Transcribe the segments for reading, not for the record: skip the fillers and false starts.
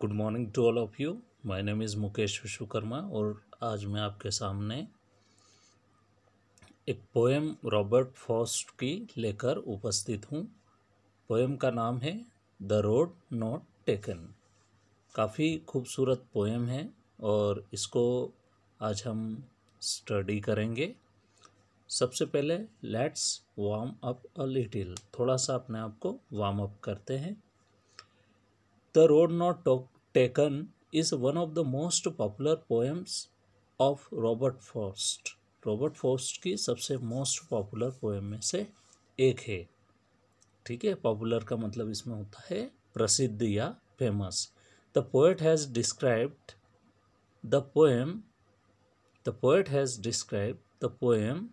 Good morning to all of you. My name is Mukesh Vishwakarma और आज मैं आपके सामने एक पोएम रॉबर्ट फ्रॉस्ट की लेकर उपस्थित हूँ। पोएम का नाम है द रोड नॉट टेकन। काफ़ी खूबसूरत पोएम है और इसको आज हम स्टडी करेंगे। सबसे पहले let's warm up a little, थोड़ा सा अपने आप को वार्म अप करते हैं। The road not taken is one of the most popular poems of Robert Frost. Robert Frost की सबसे मोस्ट पॉपुलर पोएम में से एक है। ठीक है, पॉपुलर का मतलब इसमें होता है प्रसिद्ध या famous. The poet has described the poem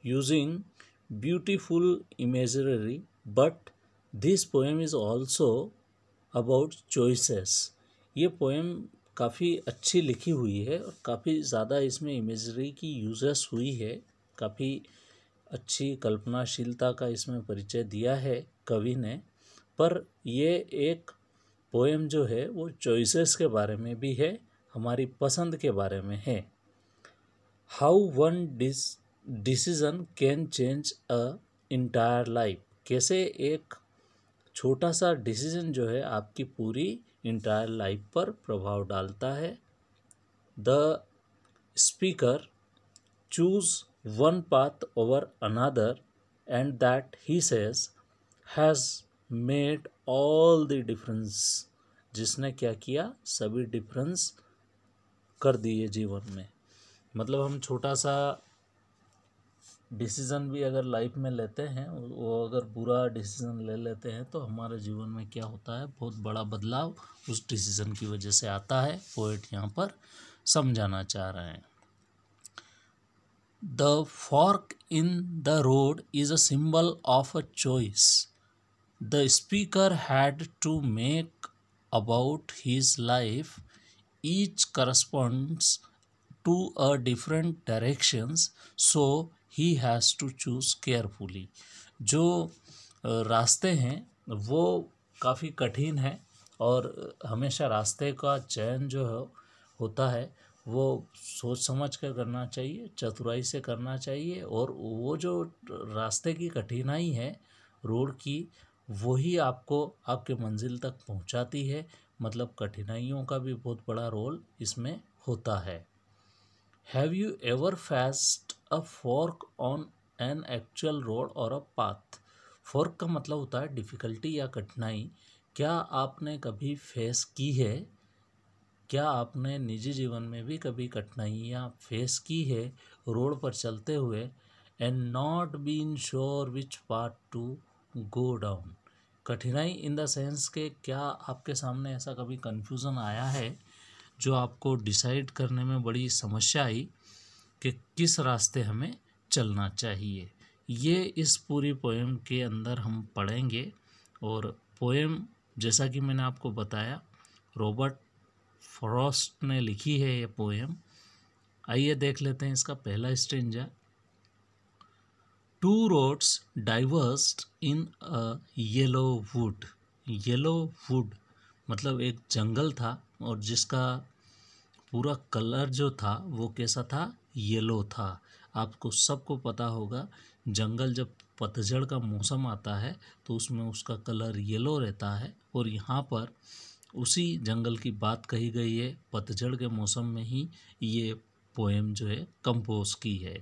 using beautiful imagery, but this poem is also about choices। ये पोएम काफ़ी अच्छी लिखी हुई है और काफ़ी ज़्यादा इसमें इमेजरी की यूजेस हुई है। काफ़ी अच्छी कल्पनाशीलता का इसमें परिचय दिया है कवि ने। पर ये एक पोएम जो है वो चॉइसेस के बारे में भी है, हमारी पसंद के बारे में है। How one decision can change a entire life. कैसे एक छोटा सा डिसीजन जो है आपकी पूरी इंटायर लाइफ पर प्रभाव डालता है। The speaker choose one path over another and that he says has made all the difference. जिसने क्या किया, सभी डिफरेंस कर दिए जीवन में। मतलब हम छोटा सा डिसीज़न भी अगर लाइफ में लेते हैं, वो अगर बुरा डिसीज़न ले लेते हैं तो हमारे जीवन में क्या होता है, बहुत बड़ा बदलाव उस डिसीज़न की वजह से आता है। पोएट यहाँ पर समझाना चाह रहे हैं। The fork in the road is a symbol of a choice the speaker had to make about his life. Each corresponds to a different directions, so he has to choose carefully। जो रास्ते हैं वो काफ़ी कठिन है और हमेशा रास्ते का चयन जो होता है वो सोच समझ कर करना चाहिए, चतुराई से करना चाहिए। और वो जो रास्ते की कठिनाई है रोड की, वही आपको आपके मंजिल तक पहुंचाती है। मतलब कठिनाइयों का भी बहुत बड़ा रोल इसमें होता है। Have you ever faced a fork on an actual road or a path? Fork का मतलब होता है डिफ़िकल्टी या कठिनाई। क्या आपने कभी फेस की है? क्या आपने निजी जीवन में भी कभी कठिनाइयाँ फेस की है रोड पर चलते हुए? And not been sure which path to go down. कठिनाई इन द सेंस के क्या आपके सामने ऐसा कभी कन्फ्यूज़न आया है जो आपको डिसाइड करने में बड़ी समस्या आई कि किस रास्ते हमें चलना चाहिए? ये इस पूरी पोएम के अंदर हम पढ़ेंगे। और पोएम जैसा कि मैंने आपको बताया रॉबर्ट फ्रॉस्ट ने लिखी है ये पोएम। आइए देख लेते हैं इसका पहला stanza. To roads diverged in a yellow would. Yellow would मतलब एक जंगल था और जिसका पूरा कलर जो था वो कैसा था, येलो था। आपको सबको पता होगा जंगल जब पतझड़ का मौसम आता है तो उसमें उसका कलर येलो रहता है। और यहाँ पर उसी जंगल की बात कही गई है। पतझड़ के मौसम में ही ये पोएम जो है कंपोज की है।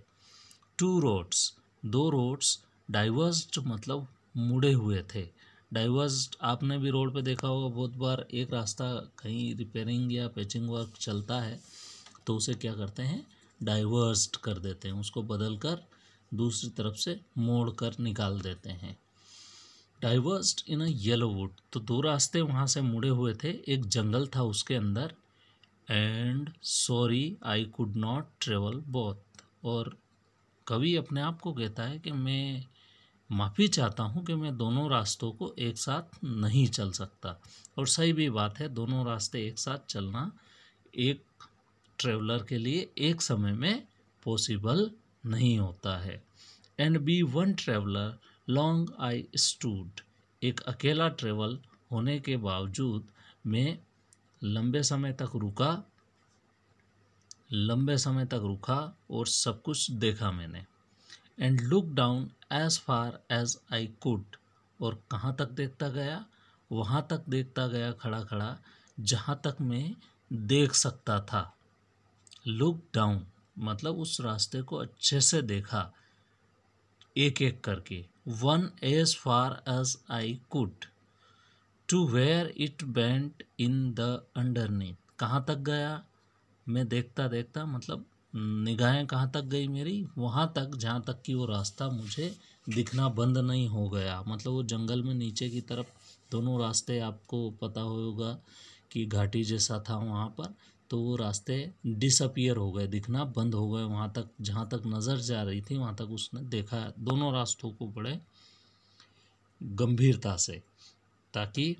टू रोड्स, दो रोड्स, डाइवर्स्ड मतलब मुड़े हुए थे। डाइवर्स्ड आपने भी रोड पे देखा होगा बहुत बार। एक रास्ता कहीं रिपेयरिंग या पैचिंग वर्क चलता है तो उसे क्या करते हैं, डाइवर्स्ड कर देते हैं, उसको बदल कर दूसरी तरफ से मोड़ कर निकाल देते हैं। Divorced in a yellow would, तो दो रास्ते वहाँ से मुड़े हुए थे, एक जंगल था उसके अंदर। And sorry I could not travel both, और कवि अपने आप को कहता है कि मैं माफ़ी चाहता हूँ कि मैं दोनों रास्तों को एक साथ नहीं चल सकता। और सही भी बात है, दोनों रास्ते एक साथ चलना एक ट्रेवलर के लिए एक समय में पॉसिबल नहीं होता है। And be one traveller long I stood, एक अकेला ट्रेवल होने के बावजूद मैं लंबे समय तक रुका और सब कुछ देखा मैंने। And look down as far as I could, और कहाँ तक देखता गया? वहाँ तक देखता गया खड़ा खड़ा जहाँ तक मैं देख सकता था। लुक डाउन मतलब उस रास्ते को अच्छे से देखा, एक एक करके। One as far as I could to where it bent in the underneath. कहाँ तक गया? मैं देखता देखता मतलब निगाहें कहाँ तक गई मेरी? वहाँ तक जहाँ तक कि वो रास्ता मुझे दिखना बंद नहीं हो गया। मतलब वो जंगल में नीचे की तरफ दोनों रास्ते, आपको पता होगा कि घाटी जैसा था वहाँ पर, तो वो रास्ते डिसअपियर हो गए, दिखना बंद हो गए। वहाँ तक जहाँ तक नज़र जा रही थी वहाँ तक उसने देखा दोनों रास्तों को बड़े गंभीरता से, ताकि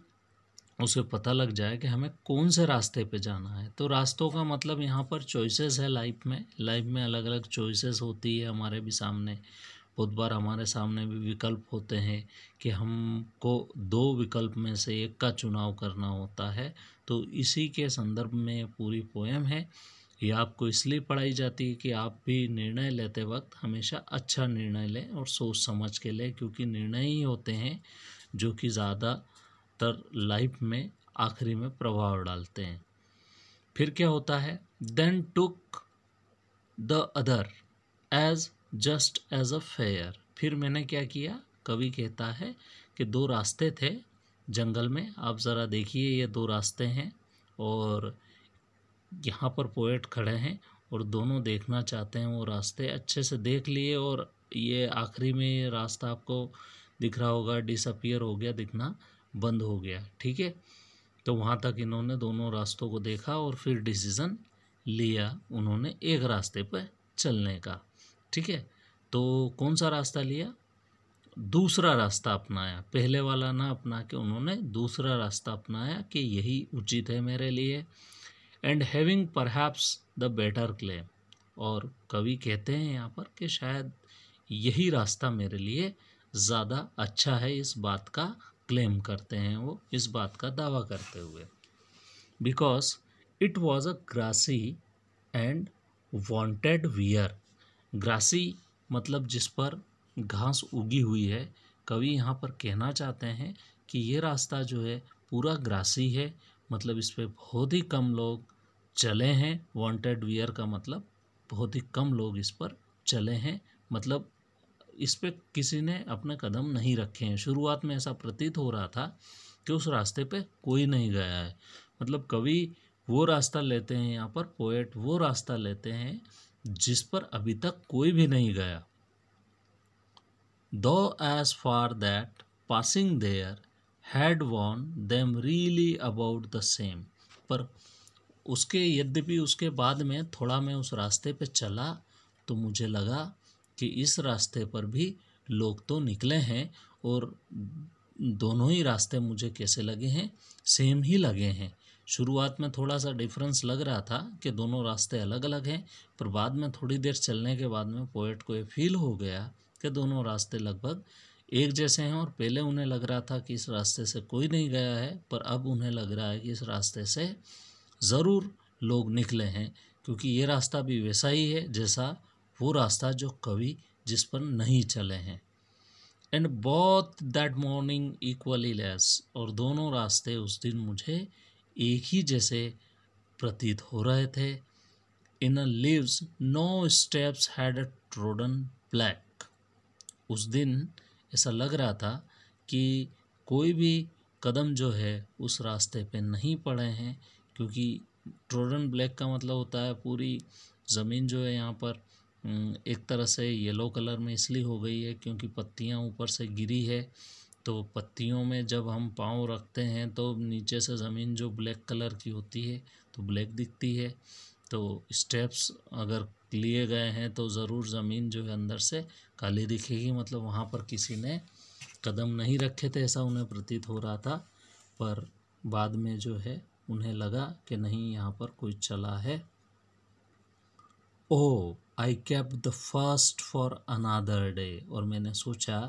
उसे पता लग जाए कि हमें कौन से रास्ते पे जाना है। तो रास्तों का मतलब यहाँ पर चॉइसेस है। लाइफ में अलग अलग चॉइसेस होती है हमारे भी सामने। बहुत बार हमारे सामने भी विकल्प होते हैं कि हमको दो विकल्प में से एक का चुनाव करना होता है। तो इसी के संदर्भ में पूरी पोएम है। ये आपको इसलिए पढ़ाई जाती है कि आप भी निर्णय लेते वक्त हमेशा अच्छा निर्णय लें और सोच समझ के लें, क्योंकि निर्णय ही होते हैं जो कि ज़्यादातर लाइफ में आखिरी में प्रभाव डालते हैं। फिर क्या होता है? Then took the other as just as अ फेयर। फिर मैंने क्या किया? कवि कहता है कि दो रास्ते थे जंगल में, आप ज़रा देखिए ये दो रास्ते हैं और यहाँ पर पोएट खड़े हैं और दोनों देखना चाहते हैं वो रास्ते। अच्छे से देख लिए और ये आखिरी में ये रास्ता आपको दिख रहा होगा, डिसअपियर हो गया, दिखना बंद हो गया। ठीक है, तो वहाँ तक इन्होंने दोनों रास्तों को देखा और फिर डिसीज़न लिया उन्होंने एक रास्ते पर चलने का। ठीक है, तो कौन सा रास्ता लिया? दूसरा रास्ता अपनाया, पहले वाला ना अपना के उन्होंने दूसरा रास्ता अपनाया कि यही उचित है मेरे लिए। And having perhaps the better claim, और कवि कहते हैं यहाँ पर कि शायद यही रास्ता मेरे लिए ज़्यादा अच्छा है, इस बात का क्लेम करते हैं वो, इस बात का दावा करते हुए। Because it was a grassy and wanted wear. Grassy मतलब जिस पर घास उगी हुई है। कवि यहाँ पर कहना चाहते हैं कि ये रास्ता जो है पूरा ग्रासी है, मतलब इस पे बहुत ही कम लोग चले हैं। वांटेड वियर का मतलब बहुत ही कम लोग इस पर चले हैं, मतलब इस पे किसी ने अपने कदम नहीं रखे हैं। शुरुआत में ऐसा प्रतीत हो रहा था कि उस रास्ते पे कोई नहीं गया है। मतलब कवि वो रास्ता लेते हैं, यहाँ पर पोएट वो रास्ता लेते हैं जिस पर अभी तक कोई भी नहीं गया। Though as far that passing there had warned them really about the same. पर उसके यद्यपि उसके बाद में थोड़ा मैं उस रास्ते पे चला तो मुझे लगा कि इस रास्ते पर भी लोग तो निकले हैं और दोनों ही रास्ते मुझे कैसे लगे हैं? सेम ही लगे हैं। शुरुआत में थोड़ा सा डिफरेंस लग रहा था कि दोनों रास्ते अलग अलग हैं, पर बाद में थोड़ी देर चलने के बाद में पोएट को ये फील हो गया कि दोनों रास्ते लगभग एक जैसे हैं। और पहले उन्हें लग रहा था कि इस रास्ते से कोई नहीं गया है, पर अब उन्हें लग रहा है कि इस रास्ते से ज़रूर लोग निकले हैं, क्योंकि ये रास्ता भी वैसा ही है जैसा वो रास्ता जो कवि जिस पर नहीं चले हैं। And both that morning equally less, और दोनों रास्ते उस दिन मुझे एक ही जैसे प्रतीत हो रहे थे। In leaves no steps had trodden black. उस दिन ऐसा लग रहा था कि कोई भी कदम जो है उस रास्ते पे नहीं पड़े हैं, क्योंकि ट्रोडन ब्लैक का मतलब होता है पूरी ज़मीन जो है यहाँ पर एक तरह से येलो कलर में इसलिए हो गई है क्योंकि पत्तियाँ ऊपर से गिरी है। तो पत्तियों में जब हम पाँव रखते हैं तो नीचे से ज़मीन जो ब्लैक कलर की होती है तो ब्लैक दिखती है। तो स्टेप्स अगर लिए गए हैं तो ज़रूर ज़मीन जो है अंदर से काली दिखेगी, मतलब वहाँ पर किसी ने कदम नहीं रखे थे, ऐसा उन्हें प्रतीत हो रहा था। पर बाद में जो है उन्हें लगा कि नहीं, यहाँ पर कोई चला है। Oh I kept the first for another day, और मैंने सोचा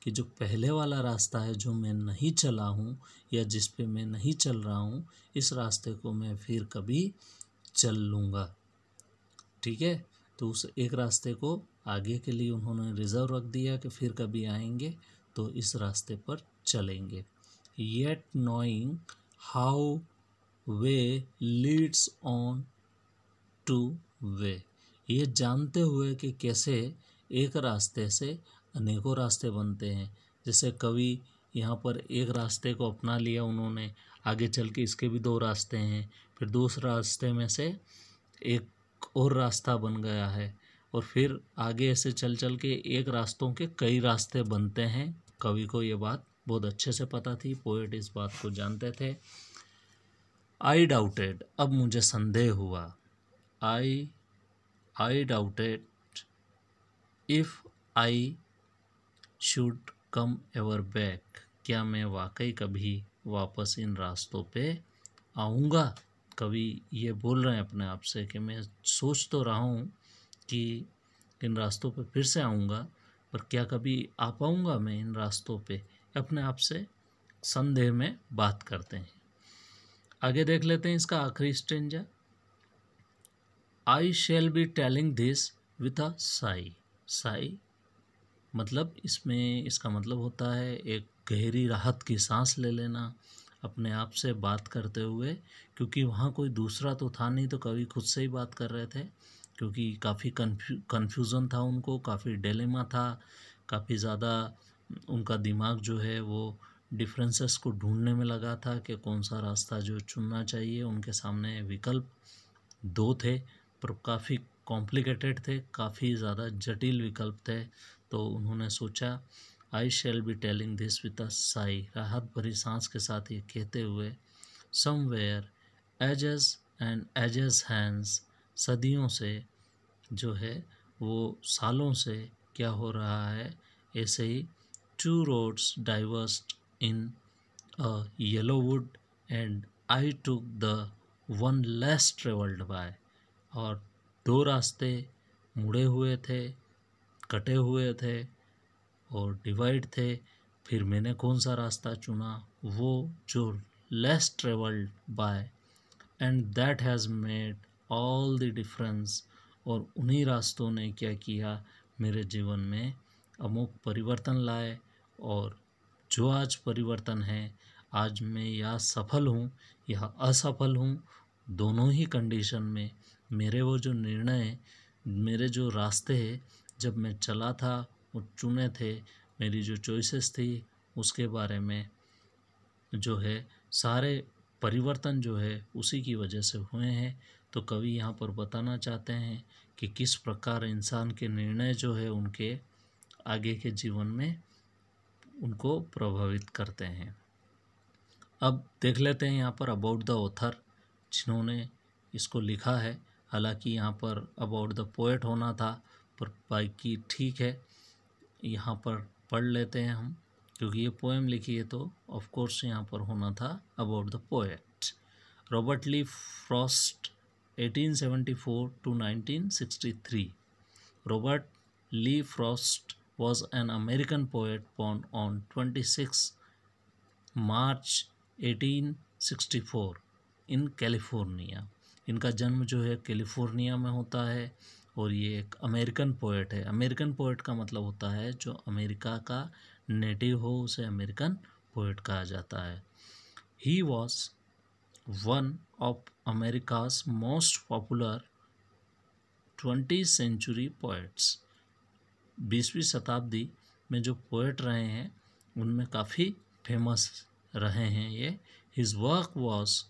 कि जो पहले वाला रास्ता है जो मैं नहीं चला हूँ या जिस पे मैं नहीं चल रहा हूँ, इस रास्ते को मैं फिर कभी चल लूँगा। ठीक है, तो उस एक रास्ते को आगे के लिए उन्होंने रिजर्व रख दिया कि फिर कभी आएंगे तो इस रास्ते पर चलेंगे। Yet knowing how way Leeds on two way, ये जानते हुए कि कैसे एक रास्ते से अनेकों रास्ते बनते हैं। जैसे कवि यहाँ पर एक रास्ते को अपना लिया उन्होंने, आगे चल के इसके भी दो रास्ते हैं, फिर दूसरा रास्ते में से एक और रास्ता बन गया है, और फिर आगे ऐसे चल चल के एक रास्तों के कई रास्ते बनते हैं। कवि को ये बात बहुत अच्छे से पता थी, पोएट इस बात को जानते थे। आई डाउटेड, अब मुझे संदेह हुआ। आई doubted if I should come ever back, क्या मैं वाकई कभी वापस इन रास्तों पे आऊँगा। कवि ये बोल रहे हैं अपने आप से कि मैं सोच तो रहा हूँ कि इन रास्तों पे फिर से आऊँगा, पर क्या कभी आ पाऊँगा मैं इन रास्तों पे, अपने आप से संदेह में बात करते हैं। आगे देख लेते हैं इसका आखिरी stanza. I shall be telling this with a Sai. Sai मतलब इसमें इसका मतलब होता है एक गहरी राहत की सांस ले लेना अपने आप से बात करते हुए, क्योंकि वहाँ कोई दूसरा तो था नहीं, तो कवि खुद से ही बात कर रहे थे, क्योंकि काफ़ी कन्फ्यूज़न था उनको, काफ़ी डिलेमा था, काफ़ी ज़्यादा उनका दिमाग जो है वो डिफरेंसेस को ढूंढने में लगा था कि कौन सा रास्ता जो चुनना चाहिए। उनके सामने विकल्प दो थे, पर काफ़ी कॉम्प्लिकेटेड थे, काफ़ी ज़्यादा जटिल विकल्प थे। तो उन्होंने सोचा I shall be telling this with a sigh, राहत भरी सांस के साथ ये कहते हुए, somewhere ages and ages hence, सदियों से जो है वो सालों से क्या हो रहा है, ऐसे ही two roads diverged in a yellow wood and I took the one less travelled by, और दो रास्ते मुड़े हुए थे, कटे हुए थे और डिवाइड थे, फिर मैंने कौन सा रास्ता चुना, वो जो less travelled bye, and that has made all the difference, और उन्हीं रास्तों ने क्या किया, मेरे जीवन में अमोघ परिवर्तन लाए। और जो आज परिवर्तन है, आज मैं या सफल हूँ या असफल हूँ, दोनों ही कंडीशन में मेरे वो जो निर्णय, मेरे जो रास्ते जब मैं चला था, वो चुने थे, मेरी जो चॉइसेस थी, उसके बारे में जो है सारे परिवर्तन जो है उसी की वजह से हुए हैं। तो कवि यहाँ पर बताना चाहते हैं कि किस प्रकार इंसान के निर्णय जो है उनके आगे के जीवन में उनको प्रभावित करते हैं। अब देख लेते हैं यहाँ पर अबाउट द ऑथर, जिन्होंने इसको लिखा है। हालांकि यहाँ पर अबाउट द पोएट होना था, पर बाकी ठीक है, यहाँ पर पढ़ लेते हैं हम, क्योंकि ये पोएम लिखी है तो ऑफ कोर्स यहाँ पर होना था about the poet. Robert Lee Frost 1874 to 1963। Robert Lee Frost was an American poet born on 26 March 1864 in California। इनका जन्म जो है कैलिफोर्निया में होता है, और ये एक अमेरिकन पोएट है। अमेरिकन पोएट का मतलब होता है जो अमेरिका का नेटिव हो, उसे अमेरिकन पोएट कहा जाता है। He was one of America's most popular 20th century poets. 20वीं शताब्दी में जो पोएट रहे हैं उनमें काफ़ी फेमस रहे हैं ये। His work was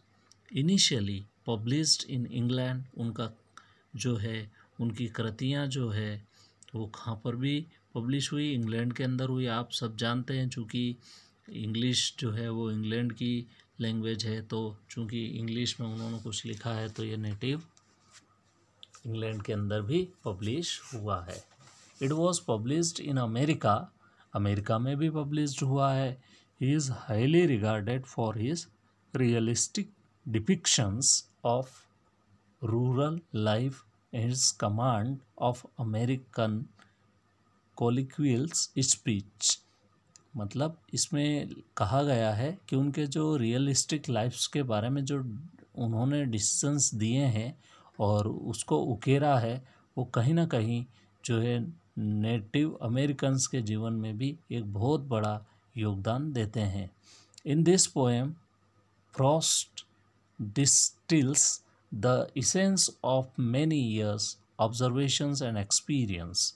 initially published in England. उनका जो है, उनकी कृतियाँ जो है वो कहाँ पर भी पब्लिश हुई, इंग्लैंड के अंदर हुई। आप सब जानते हैं, चूँकि इंग्लिश जो है वो इंग्लैंड की लैंग्वेज है, तो चूँकि इंग्लिश में उन्होंने कुछ लिखा है तो ये नेटिव इंग्लैंड के अंदर भी पब्लिश हुआ है। It was published in America, America में भी पब्लिश्ड हुआ है। He is highly regarded for his realistic depictions of rural life and his command of American colloquial speech. मतलब इसमें कहा गया है कि उनके जो रियलिस्टिक लाइफ्स के बारे में जो उन्होंने डिसीजंस दिए हैं और उसको उकेरा है, वो कहीं ना कहीं जो है नेटिव अमेरिकन्स के जीवन में भी एक बहुत बड़ा योगदान देते हैं। In this poem Frost distils the essence of many years observations and experience.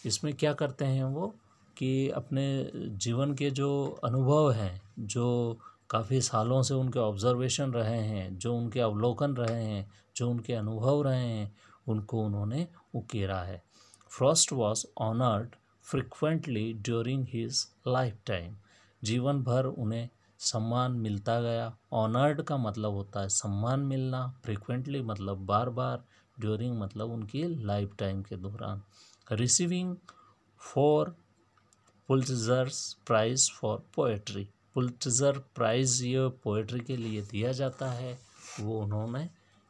इसमें क्या करते हैं वो कि अपने जीवन के जो अनुभव हैं, जो काफ़ी सालों से उनके ऑब्जर्वेशन रहे हैं, जो उनके अवलोकन रहे हैं, जो उनके अनुभव रहे हैं, उनको उन्होंने उकेरा है। Frost was honoured frequently during his life time. जीवन भर उन्हें सम्मान मिलता गया। ऑनर्ड का मतलब होता है सम्मान मिलना, फ्रिक्वेंटली मतलब बार बार, ड्यूरिंग मतलब उनकी लाइफ टाइम के दौरान। Receiving four Pulitzers prize for poetry. Pulitzer prize ये पोएट्री के लिए दिया जाता है, वो उन्होंने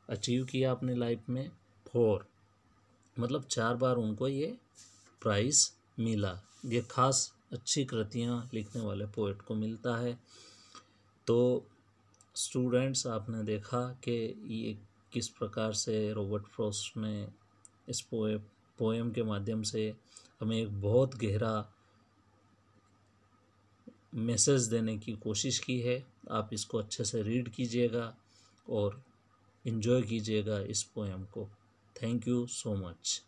अचीव किया अपनी लाइफ में। फॉर मतलब 4 बार उनको ये प्राइज़ मिला। ये खास अच्छी कृतियाँ लिखने वाले पोएट को मिलता है। तो स्टूडेंट्स, आपने देखा कि ये किस प्रकार से रॉबर्ट फ्रॉस्ट ने इस पोएम के माध्यम से हमें एक बहुत गहरा मैसेज देने की कोशिश की है। आप इसको अच्छे से रीड कीजिएगा और इन्जॉय कीजिएगा इस पोएम को। Thank you so much.